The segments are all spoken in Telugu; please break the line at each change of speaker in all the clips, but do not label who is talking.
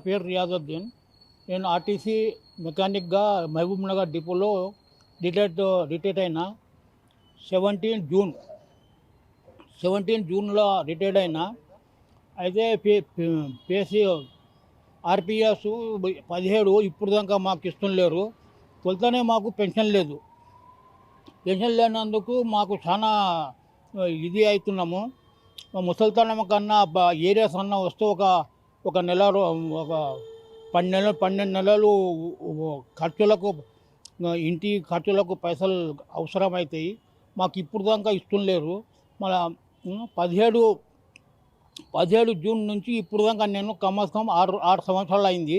పేరు రియాజుద్దీన్. నేను ఆర్టీసీ మెకానిక్‌గా మహబూబ్‌నగర్ డిపోలో రిటైర్డ్ అయినా. 17 జూన్ 17 జూన్‌లో రిటైర్డ్ అయినా. అయితే పేసి ఆర్‌పీఎస్ 17 ఇప్పుడు దాకా మాకు ఇస్తుంలేరు. తొలుతనే మాకు పెన్షన్ లేదు. పెన్షన్ లేనందుకు మాకు చాలా ఇది అవుతున్నాము. ముసలితనం కన్నా ఏరియాస్ అన్నా వస్తే ఒక నెల ఒక 12 నెలలు ఖర్చులకు, ఇంటి ఖర్చులకు పైసలు అవసరమవుతాయి. మాకు ఇప్పుడు దాకా ఇస్తుంలేరు. మన 17 జూన్ నుంచి ఇప్పుడు దాకా నేను కమ్మస్కం 6 సంవత్సరాలు అయింది.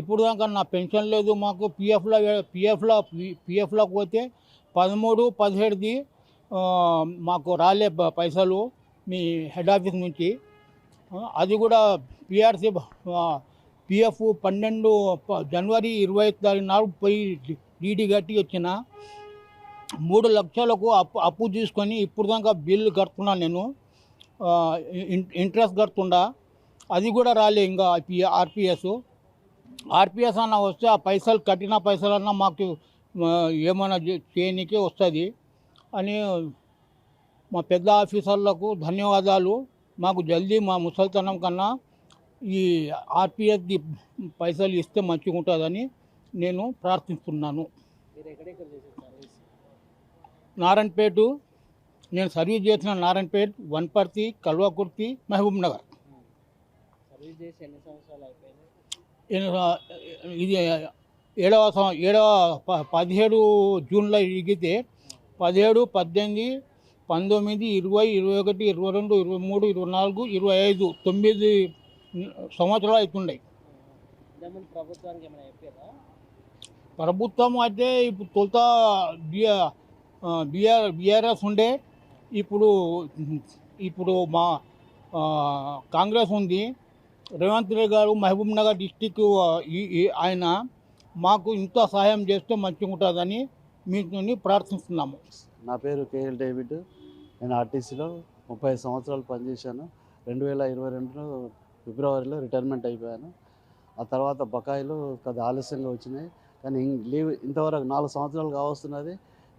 ఇప్పుడు దాకా నా పెన్షన్ లేదు. మాకు పిఎఫ్లోకి పోతే 13, 17ది మాకు రాలే పైసలు మీ హెడ్ ఆఫీస్ నుంచి. అది కూడా పిఆర్సీ పిఎఫ్ 12 జనవరి 25 తారీఖు నాడు పోయి డీడీ కట్టి వచ్చిన. 3 లక్షలకు అప్పు తీసుకొని ఇప్పుడు దాకా బిల్లు కడుతున్నా నేను. ఇంట్రెస్ట్ కడుతుండా. అది కూడా రాలే ఇంకా ఆర్పిఎస్ అన్న వస్తే ఆ పైసలు కట్టిన పైసలన్నా మాకు ఏమైనా చేయనికే వస్తుంది అని మా పెద్ద ఆఫీసర్లకు ధన్యవాదాలు. మాకు జల్దీ మా ముసలితనం కన్నా ఈ ఆర్పిఎస్కి పైసలు ఇస్తే మంచిగా ఉంటుందని నేను ప్రార్థిస్తున్నాను. నారాయణపేట నేను సర్వీస్ చేసిన నారాయణపేట, వనపర్తి, కల్వకుర్తి, మహబూబ్‌నగర్. ఇది 17 జూన్లో ఇగితే 17, 18, 19, 20, 21, 22, 23, 24, 25 9 సంవత్సరాలు అవుతున్నాయి. ప్రభుత్వం అయితే ఇప్పుడు తొలుత బీఆర్ఎస్ ఉండే. ఇప్పుడు మా కాంగ్రెస్ ఉంది. రేవంత్ రెడ్డి గారు మహబూబ్‌నగర్ డిస్టిక్ ఆయన మాకు ఇంత సహాయం చేస్తే మంచిగా ఉంటుందని మీకు ప్రార్థిస్తున్నాము.
నా పేరు కేఎల్ డేవిడ్. నేను ఆర్టీసీలో 30 సంవత్సరాలు పనిచేశాను. 2022 ఫిబ్రవరిలో రిటైర్మెంట్ అయిపోయాను. ఆ తర్వాత బకాయిలు కొద్ది ఆలస్యంగా వచ్చినాయి. కానీ లీవ్ ఇంతవరకు 4 సంవత్సరాలు కావస్తున్నది.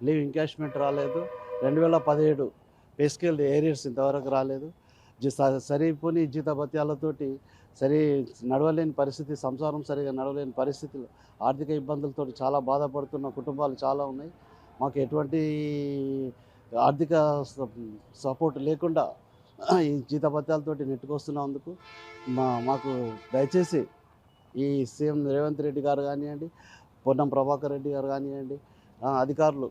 లీవ్ ఎంకాష్మెంట్ రాలేదు. 2017 పే స్కేల్ ఏరియర్స్ ఇంతవరకు రాలేదు. సరిపోని జీతభత్యాలతోటి నడవలేని పరిస్థితి, సంసారం సరిగా నడవలేని పరిస్థితులు, ఆర్థిక ఇబ్బందులతో చాలా బాధపడుతున్న కుటుంబాలు చాలా ఉన్నాయి. మాకు ఎటువంటి ఆర్థిక సపోర్ట్ లేకుండా ఈ జీతభత్యాలతోటి నెట్టుకొస్తున్నందుకు మాకు దయచేసి ఈ సీఎం రేవంత్ రెడ్డి గారు కానివ్వండి, పొన్నం ప్రభాకర్ రెడ్డి గారు కానివ్వండి, అధికారులు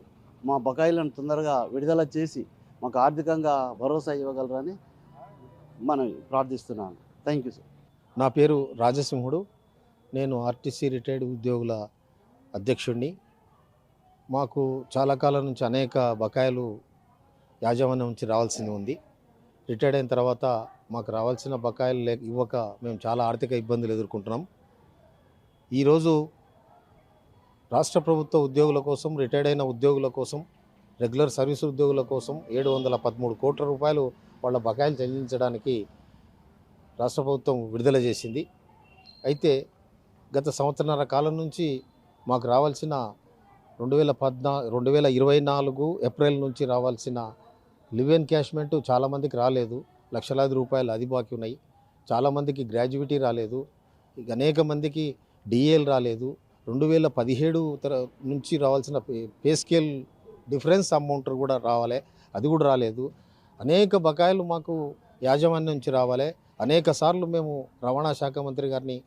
మా బకాయిలను తొందరగా విడుదల చేసి మాకు ఆర్థికంగా భరోసా ఇవ్వగలరని మనం ప్రార్థిస్తున్నాను. Thank you sir.
నా పేరు రాజసింహుడు. నేను ఆర్టీసీ రిటైర్డ్ ఉద్యోగుల అధ్యక్షుడిని. మాకు చాలా కాలం నుంచి అనేక బకాయిలు యాజమాన్యం నుంచి రావాల్సింది ఉంది. రిటైర్డ్ అయిన తర్వాత మాకు రావాల్సిన బకాయిలు ఇవ్వక మేము చాలా ఆర్థిక ఇబ్బందులు ఎదుర్కొంటున్నాం. ఈరోజు రాష్ట్ర ప్రభుత్వ ఉద్యోగుల కోసం, రిటైర్డ్ అయిన ఉద్యోగుల కోసం, రెగ్యులర్ సర్వీస్ ఉద్యోగుల కోసం 713 కోట్ల రూపాయలు వాళ్ళ బకాయిలు చెల్లించడానికి రాష్ట్ర ప్రభుత్వం విడుదల చేసింది. అయితే గత సంవత్సరన్నర కాలం నుంచి మాకు రావాల్సిన 2024 ఏప్రిల్ నుంచి రావాల్సిన లివ్ ఎన్కాష్మెంట్ చాలామందికి రాలేదు. లక్షలాది రూపాయలు అది బాకీ ఉన్నాయి. చాలామందికి గ్రాడ్యుయేటీ రాలేదు. అనేక మందికి డిఏలు రాలేదు. 2017 నుంచి రావాల్సిన పే స్కేల్ డిఫరెన్స్ అమౌంట్ కూడా రావాలి, అది కూడా రాలేదు. అనేక బకాయిలు మాకు యాజమాన్యం నుంచి రావాలి. అనేక సార్లు మేము రవాణా శాఖ మంత్రి గారిని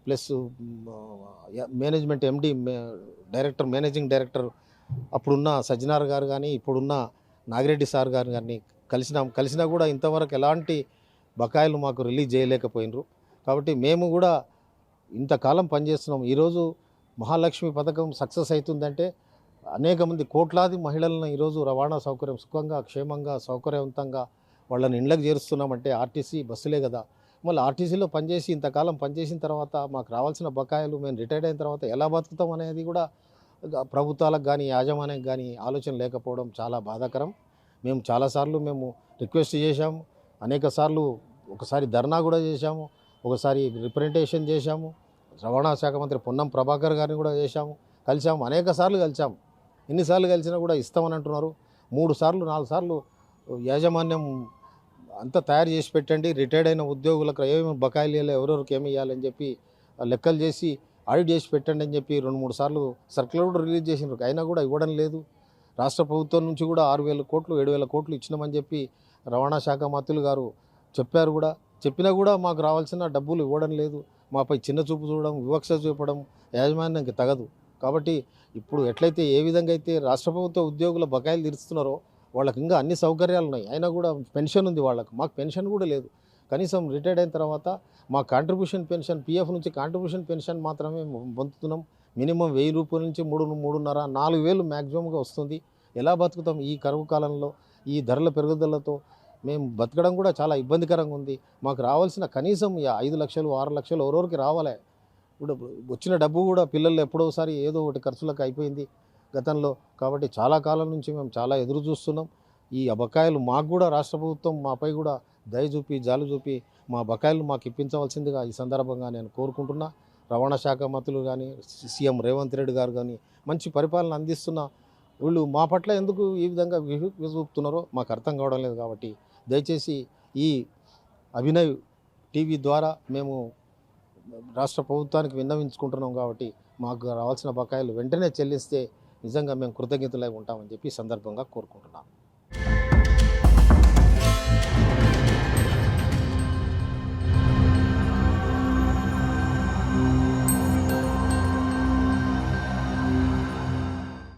ప్లస్ మేనేజ్మెంట్ ఎండి మేనేజింగ్ డైరెక్టర్ అప్పుడున్న సజ్జనార్ గారు కానీ ఇప్పుడున్న నాగిరెడ్డి సార్ గారిని కలిసినా కూడా ఇంతవరకు ఎలాంటి బకాయిలు మాకు రిలీజ్ చేయలేకపోయినరు. కాబట్టి మేము కూడా ఇంతకాలం పనిచేస్తున్నాం. ఈరోజు మహాలక్ష్మి పథకం సక్సెస్ అవుతుందంటే అనేక మంది కోట్లాది మహిళలను ఈరోజు రవాణా సౌకర్యం సుఖంగా, క్షేమంగా, సౌకర్యవంతంగా వాళ్ళని ఇండ్లకు చేరుస్తున్నామంటే ఆర్టీసీ బస్సులే కదా. మళ్ళీ ఆర్టీసీలో పనిచేసి ఇంతకాలం పనిచేసిన తర్వాత మాకు రావాల్సిన బకాయిలు మేము రిటైర్డ్ అయిన తర్వాత ఎలా బతుకుతాం అనేది కూడా ప్రభుత్వాలకు కానీ యాజమాన్యానికి కానీ ఆలోచన లేకపోవడం చాలా బాధాకరం. చాలాసార్లు రిక్వెస్ట్ చేశాము, అనేక సార్లు ఒకసారి ధర్నా కూడా చేశాము. ఒకసారి రిప్రజెంటేషన్ చేశాము. రవాణా శాఖ మంత్రి పొన్నం ప్రభాకర్ గారిని కూడా కలిసాము, అనేక సార్లు కలిసాము. ఎన్నిసార్లు కలిసినా కూడా ఇస్తామని అంటున్నారు. 3 సార్లు 4 సార్లు యాజమాన్యం అంతా తయారు చేసి పెట్టండి, రిటైర్డ్ అయిన ఉద్యోగులకు ఏమేమి బకాయిలు ఇవ్వాలి, ఎవరెవరికి ఏమి ఇవ్వాలని చెప్పి లెక్కలు చేసి ఆడిట్ చేసి పెట్టండి అని చెప్పి 2-3 సార్లు సర్క్యులర్ కూడా రిలీజ్ చేసినారు. అయినా కూడా ఇవ్వడం లేదు. రాష్ట్ర ప్రభుత్వం నుంచి కూడా 6,000 కోట్లు 7,000 కోట్లు ఇచ్చినామని చెప్పి రవాణా శాఖ మంత్రులు గారు చెప్పారు. కూడా చెప్పినా కూడా మాకు రావాల్సిన డబ్బులు ఇవ్వడం లేదు. మాపై చిన్న చూపు చూడడం, వివక్ష చూపడం యాజమాన్యానికి తగదు. కాబట్టి ఇప్పుడు ఎట్లయితే ఏ విధంగా అయితే రాష్ట్ర ప్రభుత్వ ఉద్యోగుల బకాయిలు తీరుస్తున్నారో వాళ్ళకి ఇంకా అన్ని సౌకర్యాలు ఉన్నాయి. అయినా కూడా పెన్షన్ ఉంది వాళ్ళకు, మాకు పెన్షన్ కూడా లేదు. కనీసం రిటైర్డ్ అయిన తర్వాత మా కాంట్రిబ్యూషన్ పెన్షన్, పిఎఫ్ నుంచి కాంట్రిబ్యూషన్ పెన్షన్ మాత్రమే పొందుతున్నాం. మినిమం 1000 రూపాయల నుంచి 3,500 4,000 మ్యాక్సిమంగా వస్తుంది. ఎలా బతుకుతాం ఈ కరువు కాలంలో? ఈ ధరల పెరుగుదలతో మేము బతకడం కూడా చాలా ఇబ్బందికరంగా ఉంది. మాకు రావాల్సిన కనీసం 5 లక్షలు 6 లక్షలు ఎవరెవరికి రావాలి. ఇప్పుడు వచ్చిన డబ్బు కూడా పిల్లలు ఎప్పుడోసారి ఏదో ఒకటి ఖర్చులకు అయిపోయింది గతంలో. కాబట్టి చాలా కాలం నుంచి మేము చాలా ఎదురు చూస్తున్నాం. ఈ బకాయిలు మాకు కూడా రాష్ట్ర ప్రభుత్వం మాపై కూడా దయ చూపి జాలు చూపి మా బకాయిలు మాకు ఇప్పించవలసిందిగా ఈ సందర్భంగా నేను కోరుకుంటున్నా. రవాణా శాఖ మంత్రులు కానీ, సీఎం రేవంత్ రెడ్డి గారు కానీ మంచి పరిపాలన అందిస్తున్న వీళ్ళు మా పట్ల ఎందుకు ఈ విధంగా చూపుతున్నారో మాకు అర్థం కావడం లేదు. కాబట్టి దయచేసి ఈ అభినవ్ టీవీ ద్వారా మేము రాష్ట్ర ప్రభుత్వానికి విన్నవించుకుంటున్నాం. కాబట్టి మాకు రావాల్సిన బకాయిలు వెంటనే చెల్లిస్తే నిజంగా మేము కృతజ్ఞతలై ఉంటామని చెప్పి సందర్భంగా కోరుకుంటున్నాం.